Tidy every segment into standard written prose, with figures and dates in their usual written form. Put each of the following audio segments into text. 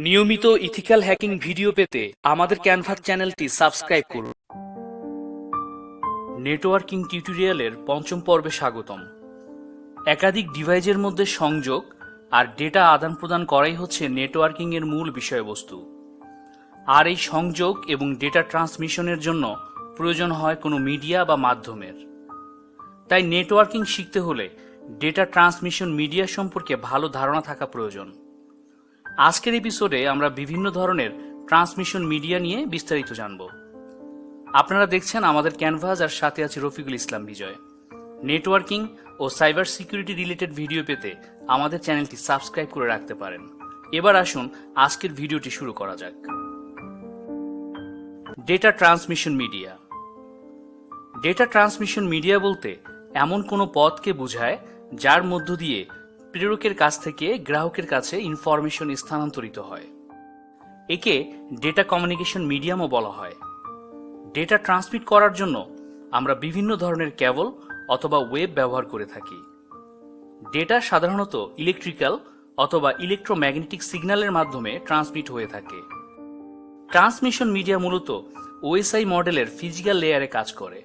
নিয়মিত ethical hacking video পেতে আমাদের ক্যানভাস চ্যানেলটি সাবস্ক্রাইব করুন। নেটওয়ার্কিং টিউটোরিয়ালের পঞ্চম পর্বে স্বাগতম। একাধিক ডিভাইসের মধ্যে সংযোগ আর ডেটা আদান প্রদান করাই হচ্ছে নেটওয়ার্কিং এর মূল বিষয়বস্তু। আর এই সংযোগ এবং ডেটা ট্রান্সমিশনের জন্য প্রয়োজন হয় কোনো মিডিয়া বা মাধ্যমের। তাই নেটওয়ার্কিং শিখতে হলে ডেটা ট্রান্সমিশন মিডিয়া সম্পর্কে ভালো ধারণা থাকা প্রয়োজন। আজকের এপিসোডে আমরা বিভিন্ন ধরনের ট্রান্সমিশন মিডিয়া নিয়ে বিস্তারিত জানব। আপনারা দেখছেন আমাদের ক্যানভাস, আর সাথে আছে রফিকুল ইসলাম বিজয়। নেটওয়ার্কিং ও সাইবার সিকিউরিটি রিলেটেড ভিডিও পেতে আমাদের চ্যানেলটি সাবস্ক্রাইব করে রাখতে পারেন। এবার আসুন আজকের ভিডিওটি শুরু করা যাক। Data transmission media. Data transmission media বলতে এমন কোনো পথকে বোঝায় যার মধ্য দিয়ে প্রেরকের কাছ থেকে গ্রাহকের কাছে ইনফরমেশন স্থানান্তরিত হয়। একে ডেটা কমিউনিকেশন মিডিয়ামও বলা হয়। ডেটা ট্রান্সমিট করার জন্য আমরা বিভিন্ন ধরনের কেবল অথবা ওয়েব ব্যবহার করে থাকি। ডেটা সাধারণত ইলেকট্রিক্যাল অথবা ইলেকট্রোম্যাগনেটিক সিগন্যালের মাধ্যমে ট্রান্সমিট হয়ে থাকে। ট্রান্সমিশন মিডিয়া মূলত ওএসআই মডেলের ফিজিক্যাল লেয়ারে কাজ করে।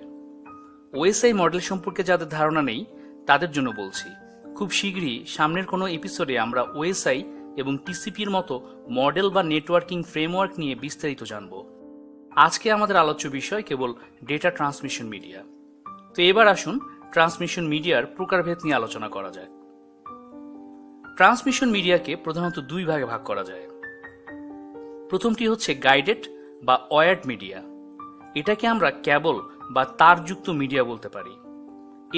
ওএসআই মডেল সম্পর্কে যাদের ধারণা নেই তাদের জন্য বলছি, খুব শীঘ্রই সামনের কোনো এপিসোডে আমরা ওএসআই এবং টিসিপির মতো মডেল বা নেটওয়ার্কিং ফ্রেমওয়ার্ক নিয়ে বিস্তারিত জানব। আজকে আমাদের আলোচ্য বিষয় কেবল ডেটা ট্রান্সমিশন মিডিয়া। তো এবার আসুন ট্রান্সমিশন মিডিয়ার প্রকারভেদ নিয়ে আলোচনা করা যায়। ট্রান্সমিশন মিডিয়াকে প্রধানত দুই ভাগে ভাগ করা যায়। প্রথমটি হচ্ছে গাইডেড বা ওয়্যার্ড মিডিয়া। এটাকে আমরা কেবল বা তারযুক্ত মিডিয়া বলতে পারি।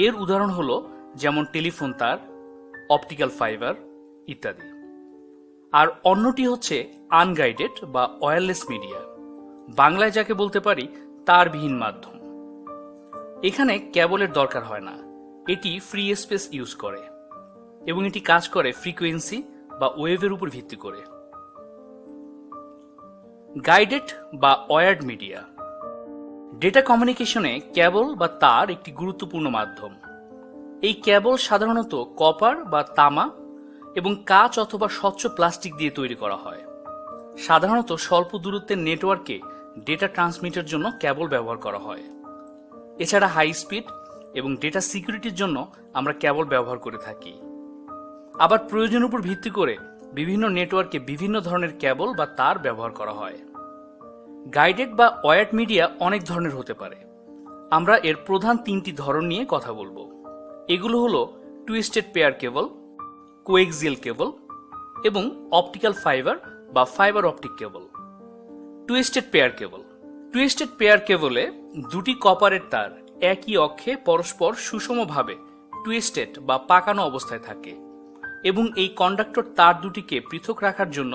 এর উদাহরণ হলো যেমন টেলিফোন তার, অপটিক্যাল ফাইবার ইত্যাদি। আর অন্যটি হচ্ছে আনগাইডেড বা ওয়্যারলেস মিডিয়া, বাংলায় যাকে বলতে পারি তারবিহীন মাধ্যম। এখানে কেবলের দরকার হয় না, এটি ফ্রি স্পেস ইউজ করে এবং এটি কাজ করে ফ্রিকোয়েন্সি বা ওয়েভের উপর ভিত্তি করে। গাইডেড বা ওয়্যার্ড মিডিয়া। ডেটা কমিউনিকেশনে কেবল বা তার একটি গুরুত্বপূর্ণ মাধ্যম। এই কেবল সাধারণত কপার বা তামা এবং কাঁচ অথবা স্বচ্ছ প্লাস্টিক দিয়ে তৈরি করা হয়। সাধারণত স্বল্প দূরত্বের নেটওয়ার্কে ডেটা ট্রান্সমিটের জন্য কেবল ব্যবহার করা হয়। এছাড়া হাই স্পিড এবং ডেটা সিকিউরিটির জন্য আমরা কেবল ব্যবহার করে থাকি। আবার প্রয়োজনের উপর ভিত্তি করে বিভিন্ন নেটওয়ার্কে বিভিন্ন ধরনের কেবল বা তার ব্যবহার করা হয়। গাইডেড বা ওয়্যার্ড মিডিয়া অনেক ধরনের হতে পারে। আমরা এর প্রধান তিনটি ধরন নিয়ে কথা বলবো। এগুলো হলো twisted pair cable, coaxial cable এবং অপটিক্যাল ফাইবার বা fibre optic cable. Twisted pair cable. Twisted pair কেবলে দুটি কপারের তার একই অক্ষে পরস্পর সুষমভাবে টুইস্টেড বা পাকানো অবস্থায় থাকে এবং এই কন্ডাক্টর তার দুটিকে পৃথক রাখার জন্য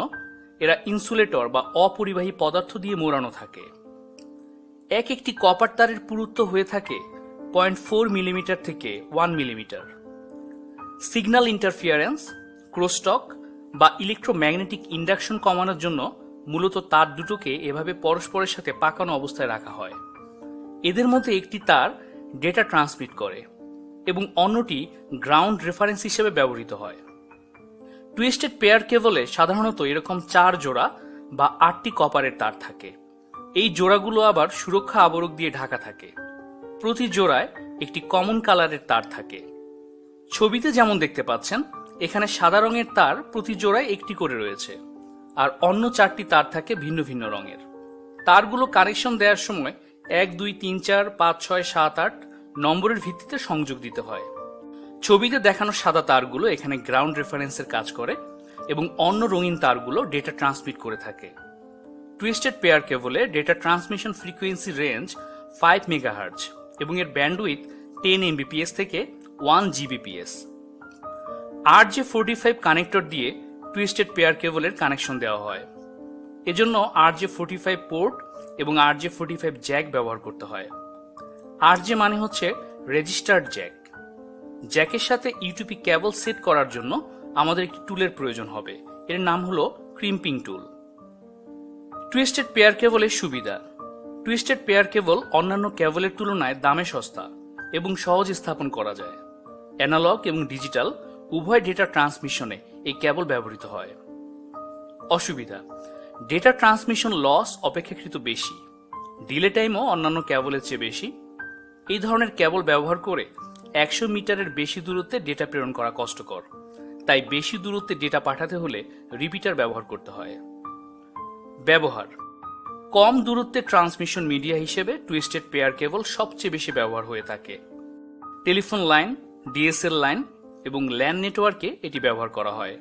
এরা ইনসুলেটর বা অপরিবাহী পদার্থ দিয়ে মোড়ানো থাকে। এক একটি কপার তারের পুরুত্ব হয়ে থাকে 0.4 মিলিমিটার থেকে 1 মিলিমিটার। সিগন্যাল ইন্টারফিয়ারেন্স, ক্রসটক বা ইলেকট্রোম্যাগনেটিক ইন্ডাকশন কমানোর জন্য মূলত তার দুটোকে এভাবে পরস্পরের সাথে পাকানো অবস্থায় রাখা হয়। এদের মধ্যে একটি তার ডেটা ট্রান্সমিট করে এবং অন্যটি গ্রাউন্ড রেফারেন্স হিসেবে ব্যবহৃত হয়। টুইস্টেড পেয়ার কেবলে সাধারণত এরকম 4 জোড়া বা 8টি কপারের তার থাকে। এই জোড়াগুলো আবার সুরক্ষা আবরক দিয়ে ঢাকা থাকে। প্রতি জোড়ায় একটি কমন কালারের তার থাকে। ছবিতে যেমন দেখতে পাচ্ছেন, এখানে সাদা রঙের তার প্রতি জোড়ায় একটি করে রয়েছে, আর অন্য 4টি তার থাকে ভিন্ন ভিন্ন রঙের। তারগুলো কানেকশন দেওয়ার সময় 1, 2, 3, 4, 5, 6, 7, 8 নম্বরের ভিত্তিতে সংযোগ দিতে হয়। ছবিতে দেখানো সাদা তারগুলো এখানে গ্রাউন্ড রেফারেন্সের কাজ করে এবং অন্য রঙিন তারগুলো ডেটা ট্রান্সমিট করে থাকে। টুইস্টেড পেয়ার কেবলে data transmission frequency range 5 megahertz এবং এর ব্যান্ডউইথ 10 এমবিপিএস থেকে 1 জিবিপিএস। RJ45 কানেক্টর দিয়ে টুইস্টেড পেয়ার কেবলের কানেকশন দেওয়া হয়। এজন্য RJ45 পোর্ট এবং RJ45 জ্যাক ব্যবহার করতে হয়। RJ মানে হচ্ছে রেজিস্টার্ড জ্যাক। জ্যাকের সাথে ইউটিপি কেবল সেট করার জন্য আমাদের একটি টুলের প্রয়োজন হবে। এর নাম হলো ক্রিম্পিং টুল। টুইস্টেড পেয়ার কেবলের সুবিধা। টুইস্টেড পেয়ার কেবল অন্যান্য কেবলের তুলনায় দামে সস্তা এবং সহজ স্থাপন করা যায়। অ্যানালগ এবং ডিজিটাল উভয় ডেটা ট্রান্সমিশনে এই কেবল ব্যবহৃত হয়। অসুবিধা: ডেটা ট্রান্সমিশন লস অপেক্ষাকৃত বেশি, ডিলে টাইমও অন্যান্য ক্যাবলের চেয়ে বেশি। এই ধরনের ক্যাবল ব্যবহার করে 100 মিটারের বেশি দূরত্বে ডেটা প্রেরণ করা কষ্টকর, তাই বেশি দূরত্বে ডেটা পাঠাতে হলে রিপিটার ব্যবহার করতে হয়। ব্যবহার: কম দূরত্বে ট্রান্সমিশন মিডিয়া হিসেবে টুইস্টেড পেয়ার কেবল সবচেয়ে বেশি ব্যবহার হয়ে থাকে। টেলিফোন লাইন, ডিএসএল লাইন এবং ল্যান নেটওয়ার্কে এটি ব্যবহার করা হয়।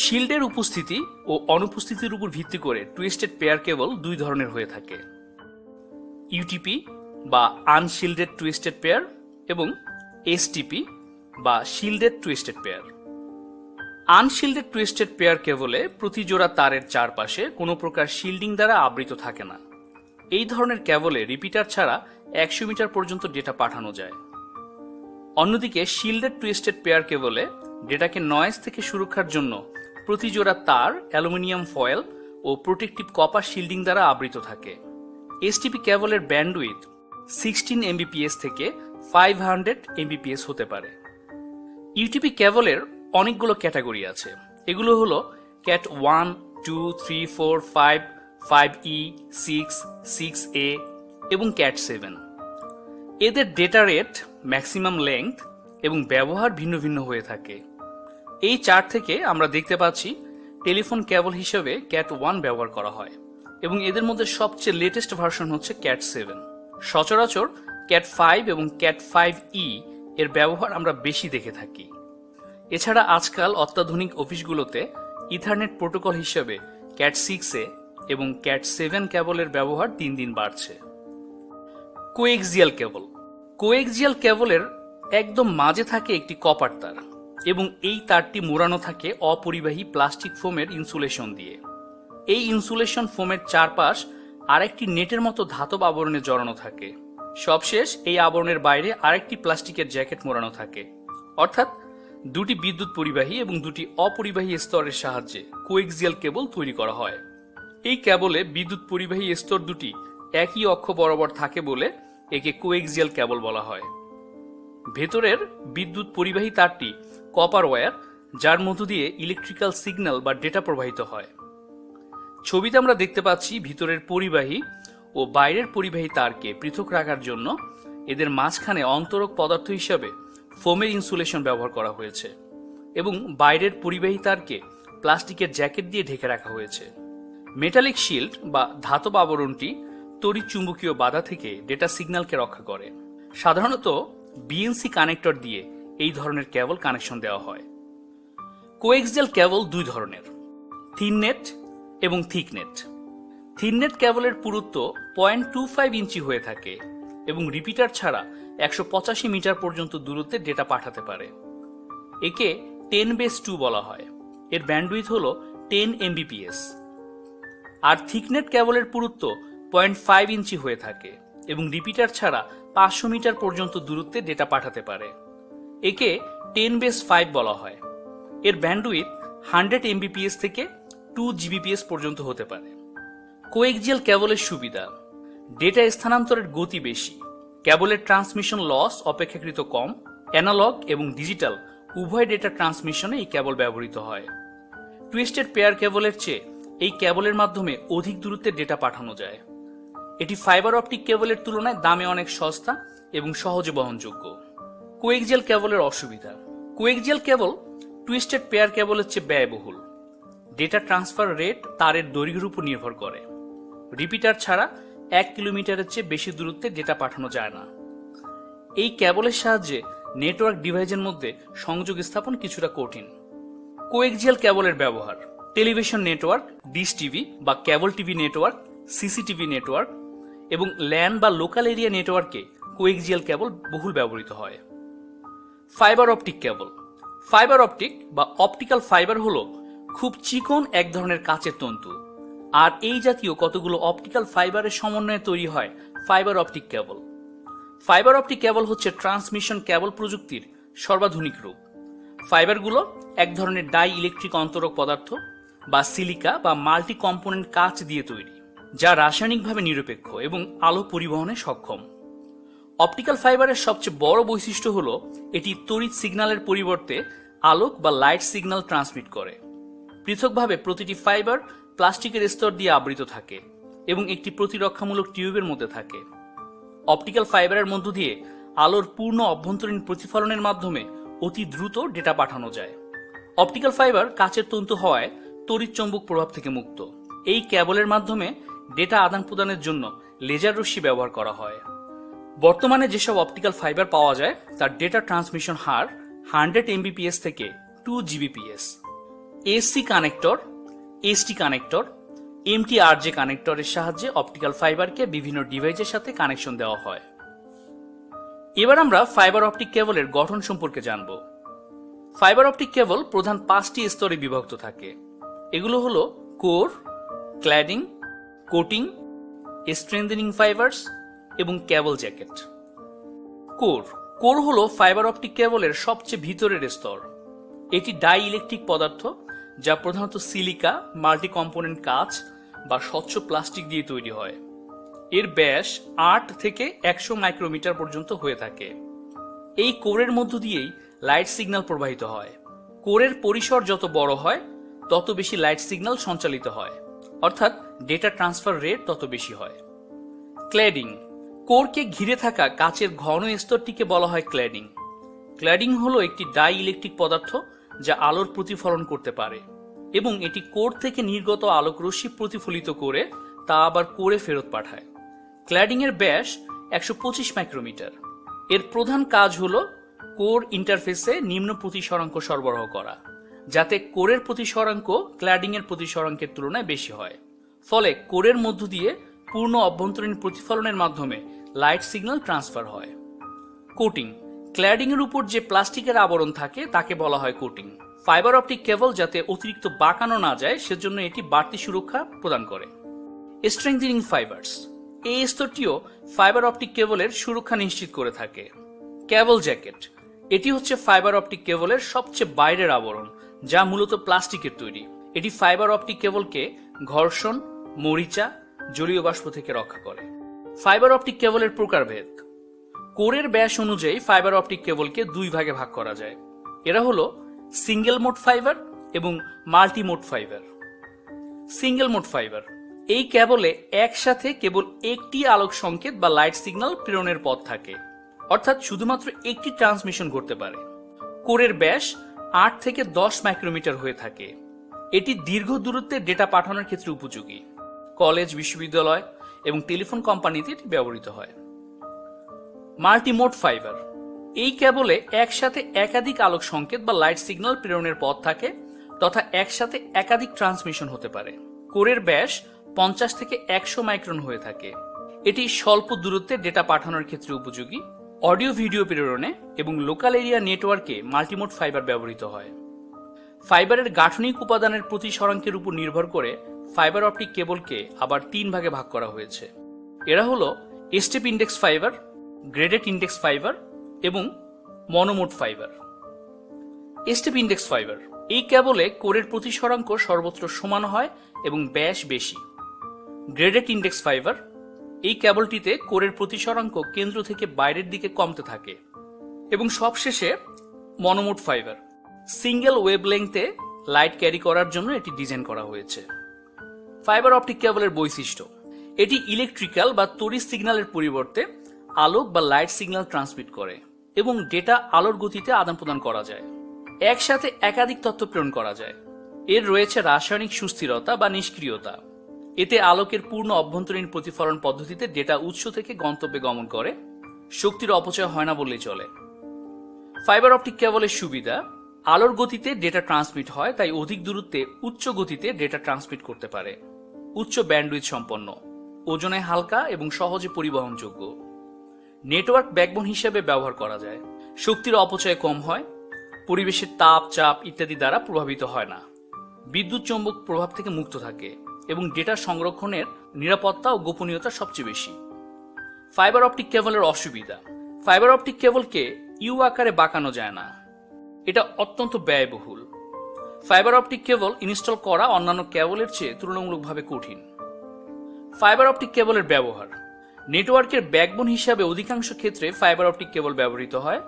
শিল্ডের উপস্থিতি ও অনুপস্থিতির উপর ভিত্তি করে টুইস্টেড পেয়ার কেবল দুই ধরনের হয়ে থাকে: ইউটিপি বা আনশিল্ডেড টুইস্টেড পেয়ার এবং এসটিপি বা shielded twisted pair. Unshielded twisted pair কেবলে প্রতি জোড়া তারের চারপাশে কোনো প্রকার শিল্ডিং দ্বারা আবৃত থাকে না। এই ধরনের কেবলে রিপিটার ছাড়া 100 মিটার পর্যন্ত ডেটা পাঠানো যায়। অন্যদিকে শিল্ডেড টুইস্টেড পেয়ার কেবলে ডেটাকে নয়েজ থেকে সুরক্ষার জন্য প্রতি জোড়া তার অ্যালুমিনিয়াম ফয়েল ও প্রোটেক্টিভ কপার শিল্ডিং দ্বারা আবৃত থাকে। এসটিপি কেবলের ব্যান্ডউইথ 16 Mbps থেকে 500 Mbps হতে পারে। ইউটিপি কেবলের অনেকগুলো ক্যাটাগরি আছে। এগুলো হলো ক্যাট 1, 2, 3, 4, 5, 5E, 6, 6A এবং ক্যাট 7। এদের ডেটা রেট, ম্যাক্সিমাম লেংথ এবং ব্যবহার ভিন্ন ভিন্ন হয়ে থাকে। এই চার্ট থেকে আমরা দেখতে পাচ্ছি টেলিফোন কেবল হিসেবে ক্যাট 1 ব্যবহার করা হয় এবং এদের মধ্যে সবচেয়ে লেটেস্ট ভার্সন হচ্ছে ক্যাট 7। সচরাচর ক্যাট 5 এবং ক্যাট 5E এর ব্যবহার আমরা বেশি দেখে থাকি। এছাড়া আজকাল অত্যাধুনিক অফিসগুলোতে ইথারনেট প্রোটোকল হিসেবে ক্যাট 6A এবং ক্যাট 7 কেবলের ব্যবহার দিন দিন বাড়ছে। কোএক্সিয়াল কেবল: কোএক্সিয়াল কেবলের একদম মাঝে থাকে একটি কপার তার এবং এই তারটি মোড়ানো থাকে অপরিবাহী প্লাস্টিক ফোমের ইনসুলেশন দিয়ে। এই ইনসুলেশন ফোমের চারপাশ আরেকটি নেটের মতো ধাতব আবরণে জড়ানো থাকে। সবশেষ এই আবরণের বাইরে আরেকটি প্লাস্টিকের জ্যাকেট মোড়ানো থাকে। অর্থাৎ দুটি বিদ্যুৎ পরিবাহী এবং দুটি অপরিবাহী স্তরের সাহায্যে কোএক্সিয়াল কেবল তৈরি করা হয়। এই কেবলে বিদ্যুৎ পরিবাহী স্তর দুটি একই অক্ষ বরাবর থাকে বলে একে কোএক্সিয়াল কেবল বলা হয়। ভেতরের বিদ্যুৎ পরিবাহী তারটি কপার ওয়্যার, যার মধ্য দিয়ে ইলেকট্রিক্যাল সিগন্যাল বা ডেটা প্রবাহিত হয়। ছবিতে আমরা দেখতে পাচ্ছি ভিতরের পরিবাহী ও বাইরের পরিবাহী তারকে পৃথক রাখার জন্য এদের মাঝখানে অন্তরক পদার্থ হিসাবে ফোমের ইনসুলেশন ব্যবহার করা হয়েছে এবং বাইরের পরিবাহী তারকে প্লাস্টিকের জ্যাকেট দিয়ে ঢেকে রাখা হয়েছে। মেটালিক শিল্ড বা ধাতব আবরণটি তড়িৎ চুম্বকীয় বাধা থেকে ডেটা সিগন্যালকে রক্ষা করে। সাধারণত বিএনসি কানেক্টর দিয়ে এই ধরনের কেবল কানেকশন দেওয়া হয়। কোএক্সিয়াল কেবল দুই ধরনের: থিন নেট এবং থিক নেট। থিন নেট কেবলের পুরুত্ব 0.25 ইঞ্চি হয়ে থাকে এবং রিপিটার ছাড়া 185 মিটার পর্যন্ত দূরত্বে ডেটা পাঠাতে পারে। একে 10^2 বলা হয়। এর ব্যান্ডউইথ হল 10 Mbps। আর থিকনেট কেবলের পুরুত্ব 0.5 ইঞ্চি হয়ে থাকে এবং রিপিটার ছাড়া 500 মিটার পর্যন্ত দূরত্বে ডেটা পাঠাতে পারে। একে 10^5 বলা হয়। এর ব্যান্ডউইথ 100 Mbps থেকে 2 Gbps পর্যন্ত হতে পারে। কোএক্সিয়াল কেবলের সুবিধা: ডেটা স্থানান্তরের গতি বেশি, কেবলের ট্রান্সমিশন লস অপেক্ষাকৃত কম, অ্যানালগ এবং ডিজিটাল উভয় ডেটা ট্রান্সমিশনে এই কেবল ব্যবহৃত হয়। টুইস্টেড পেয়ার কেবলের চেয়ে এই কেবলের মাধ্যমে অধিক দূরত্বে ডেটা পাঠানো যায়। এটি ফাইবার অপটিক কেবলের তুলনায় দামে অনেক সস্তা এবং সহজে বহনযোগ্য। কোএক্সিয়াল কেবলের অসুবিধা: কোএক্সিয়াল কেবল টুইস্টেড পেয়ার কেবলের চেয়ে ব্যয়বহুল। ডেটা ট্রান্সফার রেট তারের দৈর্ঘ্যের উপর নির্ভর করে। রিপিটার ছাড়া 1 কিলোমিটারের চেয়ে বেশি দূরত্বে ডেটা পাঠানো যায় না। এই কেবলের সাহায্যে নেটওয়ার্ক ডিভাইসের মধ্যে সংযোগ স্থাপন কিছুটা কঠিন। কোএক্সিয়াল কেবলের ব্যবহার: টেলিভিশন নেটওয়ার্ক, ডিশ টিভি বা cable TV network, CCTV network এবং ল্যান বা লোকাল এরিয়া নেটওয়ার্কে কোএক্সিয়াল কেবল বহুল ব্যবহৃত হয়। ফাইবার অপটিক কেবল: ফাইবার অপটিক বা অপটিক্যাল ফাইবার হলো খুব চিকন এক ধরনের কাচের তন্তু, আর এই জাতীয় কতগুলো অপটিক্যাল ফাইবারের সমন্বয়ে তৈরি হয় ফাইবার অপটিক কেবল। ফাইবার অপটিক কেবল হচ্ছে ট্রান্সমিশন কেবল প্রযুক্তির সর্বাধুনিক রূপ। ফাইবারগুলো এক ধরনের ডাই ইলেকট্রিক অন্তরক পদার্থ বা সিলিকা বা মাল্টি কম্পোনেন্ট কাঁচ দিয়ে তৈরি, যা রাসায়নিকভাবে নিরপেক্ষ এবং আলো পরিবহনে সক্ষম। অপটিক্যাল ফাইবারের সবচেয়ে বড় বৈশিষ্ট্য হলো এটি তড়িৎ সিগন্যালের পরিবর্তে আলোক বা লাইট সিগন্যাল ট্রান্সমিট করে। পৃথকভাবে প্রতিটি ফাইবার প্লাস্টিকের স্তর দিয়ে আবৃত থাকে এবং একটি প্রতিরক্ষামূলক টিউবের মধ্যে থাকে। অপটিক্যাল ফাইবারের মধ্য দিয়ে আলোর পূর্ণ অভ্যন্তরীণ প্রতিফলনের মাধ্যমে অতি দ্রুত ডেটা পাঠানো যায়। অপটিক্যাল ফাইবার কাচের তন্তু হওয়ায় তড়িৎচৌম্বক প্রভাব থেকে মুক্ত। এই কেবলের মাধ্যমে ডেটা আদান প্রদানের জন্য লেজার রশ্মি ব্যবহার করা হয়। বর্তমানে যেসব অপটিক্যাল ফাইবার পাওয়া যায় তার ডেটা ট্রান্সমিশন হার 100 Mbps থেকে 2 Gbps। SC connector, ST connector, MTRJ কানেক্টরের সাহায্যে অপটিক্যাল ফাইবারকে বিভিন্ন ডিভাইসের সাথে কানেকশন দেওয়া হয়। এবার আমরা ফাইবার অপটিক কেবলের গঠন সম্পর্কে জানব। ফাইবার অপটিক কেবল প্রধান 5টি স্তরে বিভক্ত থাকে। এগুলো হলো core, cladding, coating, strengthening fibres এবং কেবল জ্যাকেট। কোর হলো ফাইবার অপটিক কেবলের সবচেয়ে ভিতরের স্তর। এটি ডাই ইলেকট্রিক পদার্থ যা প্রধানত সিলিকা, মাল্টি কম্পোনেন্ট কাঁচ বা স্বচ্ছ প্লাস্টিক দিয়ে তৈরি হয়। এর ব্যাস 8 থেকে 100 মাইক্রোমিটার পর্যন্ত হয়ে থাকে। এই কোরের মধ্য দিয়েই লাইট সিগন্যাল প্রবাহিত হয়। কোরের পরিসর যত বড় হয় তত বেশি লাইট সিগন্যাল সঞ্চালিত হয়, অর্থাৎ ডেটা ট্রান্সফার রেট তত বেশি হয়। ক্ল্যাডিং, কোরকে ঘিরে থাকা কাচের ঘন স্তরটিকে বলা হয় ক্ল্যাডিং। ক্ল্যাডিং হলো একটি ডাই ইলেকট্রিক পদার্থ যা আলোর প্রতিফলন করতে পারে এবং এটি কোর থেকে নির্গত আলোক রশ্মি প্রতিফলিত করে তা আবার কোরে ফেরত পাঠায়। ক্ল্যাডিং এর ব্যাস 125 মাইক্রোমিটার। এর প্রধান কাজ হলো কোর ইন্টারফেসে নিম্ন প্রতিসরাঙ্ক সরবরাহ করা, যাতে কোরের প্রতিসরাঙ্ক ক্ল্যাডিং এর প্রতিসরাঙ্কের তুলনায় বেশি হয়। ফলে কোরের মধ্য দিয়ে পূর্ণ অভ্যন্তরীণ প্রতিফলনের মাধ্যমে লাইট সিগন্যাল ট্রান্সফার হয়। কোটিং, ক্ল্যাডিং এর উপর যে প্লাস্টিকের আবরণ থাকে তাকে বলা হয় কোটিং। ফাইবার অপটিক কেবল যাতে অতিরিক্ত বাঁকানো না যায় সেজন্য এটি বাড়তি সুরক্ষা প্রদান করে। স্ট্রেংথেনিং ফাইবারস, এই স্তরটিও ফাইবার অপটিক কেবলের সুরক্ষা নিশ্চিত করে থাকে। কেবল জ্যাকেট, এটি হচ্ছে ফাইবার অপটিক কেবলের সবচেয়ে বাইরের আবরণ যা মূলত প্লাস্টিকের তৈরি। এটি ফাইবার অপটিক কেবলকে ঘর্ষণ, মরিচা, জলীয় বাষ্প থেকে রক্ষা করে। ফাইবার অপটিক কেবলের প্রকারভেদ। কোরের ব্যাস অনুযায়ী ফাইবার অপটিক কেবলকে 2 ভাগে ভাগ করা যায়। এরা হলো সিঙ্গেল মোড ফাইবার এবং multi mode fibre. Single mode fibre, এই কেবলে একসাথে কেবল একটি আলোক সংকেত বা লাইট সিগন্যাল প্রেরণের পথ থাকে, অর্থাৎ শুধুমাত্র একটি ট্রান্সমিশন করতে পারে। কোরের ব্যাস 8 থেকে 10 মাইক্রোমিটার হয়ে থাকে। এটি দীর্ঘ দূরত্বে ডেটা পাঠানোর ক্ষেত্রে উপযোগী। কলেজ, বিশ্ববিদ্যালয় এবং টেলিফোন কোম্পানিতে এটি ব্যবহৃত হয়। মাল্টিমোড ফাইবার, এই কেবলে একসাথে একাধিক আলোক সংকেত বা লাইট সিগন্যাল প্রেরণের পথ থাকে তথা একসাথে একাধিক ট্রান্সমিশন হতে পারে। কোরের ব্যাস 50 থেকে 100 মাইক্রন হয়ে থাকে। এটি স্বল্প দূরত্বে ডেটা পাঠানোর ক্ষেত্রে উপযোগী। অডিও ভিডিও প্রেরণে এবং লোকাল এরিয়া নেটওয়ার্কে মাল্টিমোড ফাইবার ব্যবহৃত হয়। ফাইবারের গাঠনিক উপাদানের প্রতিসরাঙ্কের উপর নির্ভর করে ফাইবার অপটিক কেবলকে আবার 3 ভাগে ভাগ করা হয়েছে। এরা হলো step index fibre, graded index fibre এবং মনোমোড ফাইবার। স্টেপ ইন্ডেক্স ফাইবার, এই কেবলে কোরের প্রতিসরাঙ্ক সর্বত্র সমান হয় এবং ব্যাস বেশি। গ্রেডেড ইন্ডেক্স ফাইবার, এই কেবলটিতে কোরের প্রতিসরাঙ্ক কেন্দ্র থেকে বাইরের দিকে কমতে থাকে। এবং সবশেষে মনোমোড ফাইবার, সিঙ্গেল ওয়েভলেংথে লাইট ক্যারি করার জন্য এটি ডিজাইন করা হয়েছে। ফাইবার অপটিক কেবলের বৈশিষ্ট্য, এটি ইলেকট্রিক্যাল বা তড়িৎ সিগন্যালের পরিবর্তে আলোক বা লাইট সিগন্যাল ট্রান্সমিট করে এবং ডেটা আলোর গতিতে আদান প্রদান করা যায়। একসাথে একাধিক তথ্য প্রেরণ করা যায়। এর রয়েছে রাসায়নিক সুস্থিরতা বা নিষ্ক্রিয়তা। এতে আলোকের পূর্ণ অভ্যন্তরীণ প্রতিফলন পদ্ধতিতে ডেটা উৎস থেকে গন্তব্যে গমন করে। শক্তির অপচয় হয় না বললেই চলে। ফাইবার অপটিক কেবলের সুবিধা, আলোর গতিতে ডেটা ট্রান্সমিট হয়, তাই অধিক দূরত্বে উচ্চ গতিতে ডেটা ট্রান্সমিট করতে পারে। উচ্চ ব্যান্ডউইথ সম্পন্ন, ওজনে হালকা এবং সহজে পরিবহনযোগ্য। নেটওয়ার্ক ব্যাকবোন হিসেবে ব্যবহার করা যায়। শক্তির অপচয় কম হয়, পরিবেশের তাপ, চাপ ইত্যাদি দ্বারা প্রভাবিত হয় না। বিদ্যুৎ চৌম্বক প্রভাব থেকে মুক্ত থাকে এবং ডেটা সংরক্ষণের নিরাপত্তা ও গোপনীয়তা সবচেয়ে বেশি। ফাইবার অপটিক কেবলের অসুবিধা, ফাইবার অপটিক কেবলকে ইউ আকারে বাঁকানো যায় না, এটা অত্যন্ত ব্যয়বহুল। ফাইবার অপটিক কেবল ইনস্টল করা অন্যান্য কেবলের চেয়ে তুলনামূলকভাবে কঠিন। ফাইবার অপটিক কেবলের ব্যবহার, নেটওয়ার্কের ব্যাকবোন হিসাবে অধিকাংশ ক্ষেত্রে ফাইবার অপটিক কেবল ব্যবহৃত হয়।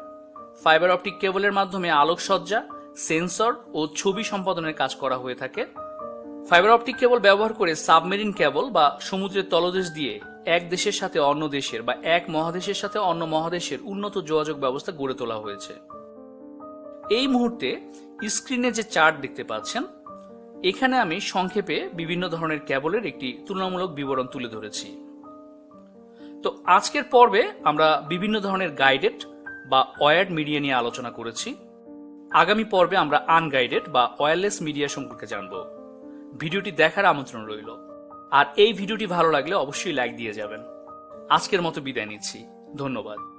ফাইবার অপটিক কেবলের মাধ্যমে আলোকসজ্জা, সেন্সর ও ছবি সম্পাদনের কাজ করা হয়ে থাকে। ফাইবার অপটিক কেবল ব্যবহার করে সাবমেরিন কেবল বা সমুদ্রের তলদেশ দিয়ে এক দেশের সাথে অন্য দেশের বা এক মহাদেশের সাথে অন্য মহাদেশের উন্নত যোগাযোগ ব্যবস্থা গড়ে তোলা হয়েছে। এই মুহূর্তে স্ক্রিনে যে চার্ট দেখতে পাচ্ছেন, এখানে আমি সংক্ষেপে বিভিন্ন ধরনের কেবলের একটি তুলনামূলক বিবরণ তুলে ধরেছি। তো আজকের পর্বে আমরা বিভিন্ন ধরনের গাইডেড বা ওয়্যার্ড মিডিয়া নিয়ে আলোচনা করেছি। আগামী পর্বে আমরা আনগাইডেড বা ওয়্যারলেস মিডিয়া সম্পর্কে জানব। ভিডিওটি দেখার আমন্ত্রণ রইল। আর এই ভিডিওটি ভালো লাগলে অবশ্যই লাইক দিয়ে যাবেন। আজকের মতো বিদায় নিচ্ছি। ধন্যবাদ।